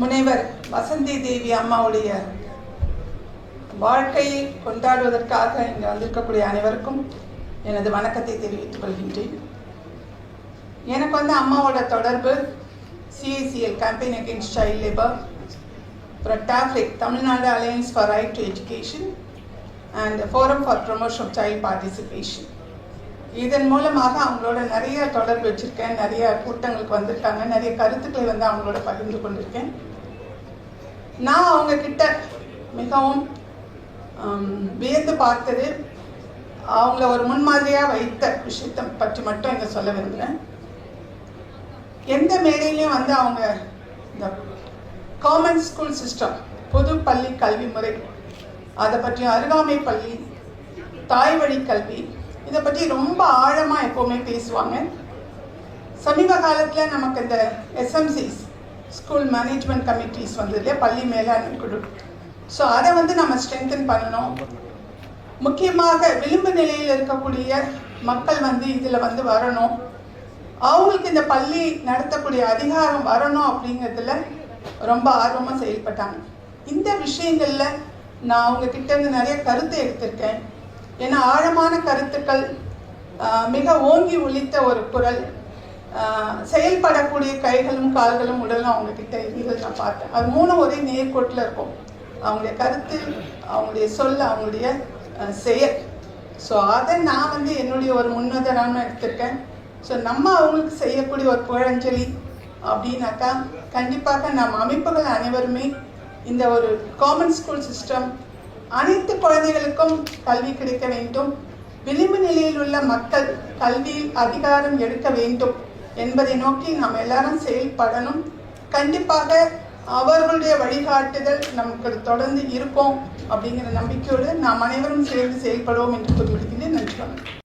முனைவர் வசந்தி தேவி அம்மாவுடைய வாழ்க்கையை கொண்டாடுவதற்காக இங்கே வந்திருக்கக்கூடிய அனைவருக்கும் எனது வணக்கத்தை தெரிவித்துக் கொள்கின்றேன். எனக்கு அம்மாவோட தொடர்பு CICL campaign against child labour, TAFRIC Tamil Nadu alliance for right to education and forum for promotion of child participation. இதன் மூலமாக அவங்களோட நிறைய தொடர்பு வச்சுருக்கேன். நிறைய கூட்டங்களுக்கு வந்திருக்காங்க. நிறைய கருத்துக்களை அவங்களோட பகிர்ந்து கொண்டிருக்கேன். நான் அவங்க கிட்ட மிகவும் வியந்து பார்த்தது, அவங்கள ஒரு முன்மாதிரியாக வைத்த விஷயத்தை பற்றி மட்டும் இங்கே சொல்ல விரும்புகிறேன். எந்த மேடையிலையும் அவங்க இந்த காமன் ஸ்கூல் சிஸ்டம், பொது பள்ளி கல்வி முறை, அதை பற்றி அருகாமை பள்ளி, தாய் வழி கல்வி, இதை பற்றி ரொம்ப ஆழமாக எப்போவுமே பேசுவாங்க. சமீப காலத்தில் நமக்கு இந்த SMCs, ஸ்கூல் மேனேஜ்மெண்ட் கமிட்டிஸ் இல்லையா, பள்ளி மேலாண்மை குழு. ஸோ அதை நம்ம ஸ்ட்ரென்தன் பண்ணணும். முக்கியமாக விளிம்பு நிலையில் இருக்கக்கூடிய மக்கள் இதில் வரணும். அவங்களுக்கு இந்த பள்ளி நடத்தக்கூடிய அதிகாரம் வரணும் அப்படிங்கிறதுல ரொம்ப ஆர்வமாக செயல்பட்டாங்க. இந்த விஷயங்களில் நான் அவங்கக்கிட்ட நிறைய கருத்தை எடுத்திருக்கேன். ஏன்னா ஆழமான கருத்துக்கள், மிக ஓங்கி ஒலித்த ஒரு குரல், செயல்படக்கூடிய கைகளும் கால்களும் உடலும் அவங்கக்கிட்ட இருந்தது நான் பார்த்தேன். அது மூணும் ஒரே நேர்கோட்டில் இருக்கும். அவங்களுடைய கருத்து, அவங்களுடைய சொல், அவங்களுடைய செயல். ஸோ அதை நான் என்னுடைய ஒரு முன்னுதாரணமாக எடுத்திருக்கேன். ஸோ நம்ம அவங்களுக்கு செய்யக்கூடிய ஒரு புகழஞ்சலி அப்படின்னாக்கா, கண்டிப்பாக நம்ம அமைப்புகள் அனைவருமே இந்த ஒரு காமன் ஸ்கூல் சிஸ்டம், அனைத்து குழந்தைகளுக்கும் கல்வி கிடைக்க வேண்டும், விளிம்பு நிலையில் உள்ள மக்கள் கல்வியில் அதிகாரம் எடுக்க வேண்டும் என்பதை நோக்கி நாம் எல்லாரும் செயல்படணும். கண்டிப்பாக அவர்களுடைய வழிகாட்டுதல் நமக்கு தொடர்ந்து இருக்கும் அப்படிங்கிற நம்பிக்கையோடு நாம் அனைவரும் சேர்ந்து செயல்படுவோம் என்று கூறிவிடுகிறேன். நன்றி.